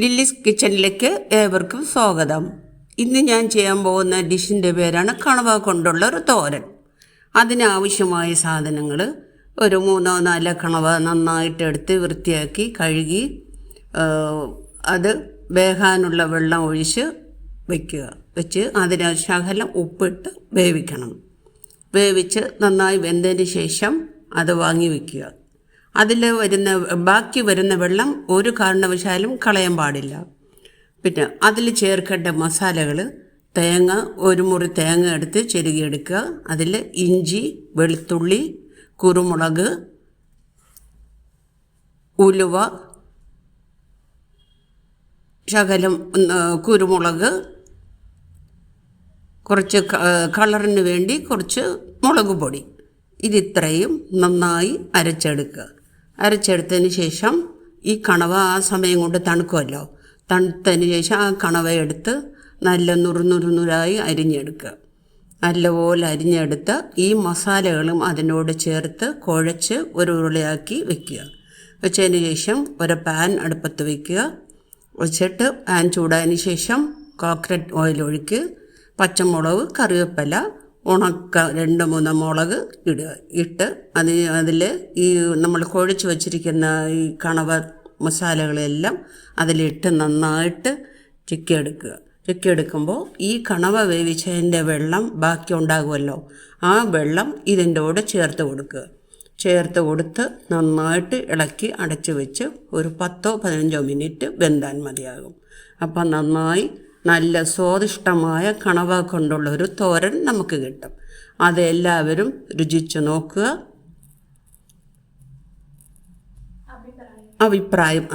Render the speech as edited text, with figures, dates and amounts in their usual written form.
Lillis കിച്ചണിലേക്ക് ഏവർക്കും സ്വാഗതം. ഇന്ന് ഞാൻ ചെയ്യാൻ പോകുന്ന ഡിഷിൻ്റെ പേരാണ് കണവ കൊണ്ടുള്ള ഒരു തോരൻ. അതിനാവശ്യമായ സാധനങ്ങൾ: ഒരു 3-4 കണവ നന്നായിട്ട് എടുത്ത് വൃത്തിയാക്കി കഴുകി അത് വേകാനുള്ള വെള്ളം ഒഴിച്ച് വെച്ച് അതിന് ശകലം ഉപ്പിട്ട് വേവിക്കണം. വേവിച്ച് നന്നായി വെന്തതിന് ശേഷം അത് വാങ്ങി വയ്ക്കുക. ബാക്കി വരുന്ന വെള്ളം ഒരു കാരണവശാലും കളയാൻ പാടില്ല. പിന്നെ അതിൽ ചേർക്കേണ്ട മസാലകൾ: ഒരു മുറി തേങ്ങ എടുത്ത് ചെരുകിയെടുക്കുക. അതിൽ ഇഞ്ചി, വെളുത്തുള്ളി, കുരുമുളക്, ഉലുവ, ശകലം കുരുമുളക്, കുറച്ച് കളറിന് വേണ്ടി കുറച്ച് മുളക് പൊടി, ഇതിത്രയും നന്നായി അരച്ചെടുത്തതിന് ശേഷം ഈ കണവ ആ സമയം കൊണ്ട് തണുക്കുമല്ലോ. തണുത്തതിന് ശേഷം ആ കണവ എടുത്ത് നല്ല നുറുനുറായി അരിഞ്ഞെടുക്കുക. നല്ലപോലെ അരിഞ്ഞെടുത്ത് ഈ മസാലകളും അതിനോട് ചേർത്ത് കുഴച്ച് ഒരു ഉരുളയാക്കി വയ്ക്കുക. വെച്ചതിന് ശേഷം ഒരു പാൻ അടുപ്പത്ത് വയ്ക്കുക. വെച്ചിട്ട് പാൻ ചൂടായതിന് ശേഷം കോക്കനട്ട് ഓയിൽ ഒഴിക്കുക. പച്ചമുളക്, കറിവേപ്പില, ഉണക്ക 2-3 മുളക് ഇട്ട് അതിൽ ഈ നമ്മൾ കുഴച്ച് വച്ചിരിക്കുന്ന ഈ കണവ മസാലകളെല്ലാം അതിലിട്ട് നന്നായിട്ട് ചിക്കിയെടുക്കുമ്പോൾ ഈ കണവ വേവിച്ചതിൻ്റെ വെള്ളം ബാക്കി ഉണ്ടാകുമല്ലോ, ആ വെള്ളം ഇതിൻ്റെ കൂടെ ചേർത്ത് കൊടുത്ത് നന്നായിട്ട് ഇളക്കി അടച്ച് വെച്ച് ഒരു 10-15 മിനിറ്റ് വെന്താൻ മതിയാകും. അപ്പം നല്ല സ്വാദിഷ്ടമായ കണവ കൊണ്ടുള്ള ഒരു തോരൻ നമുക്ക് കിട്ടും. അതെല്ലാവരും രുചിച്ച് നോക്കുക, അഭിപ്രായം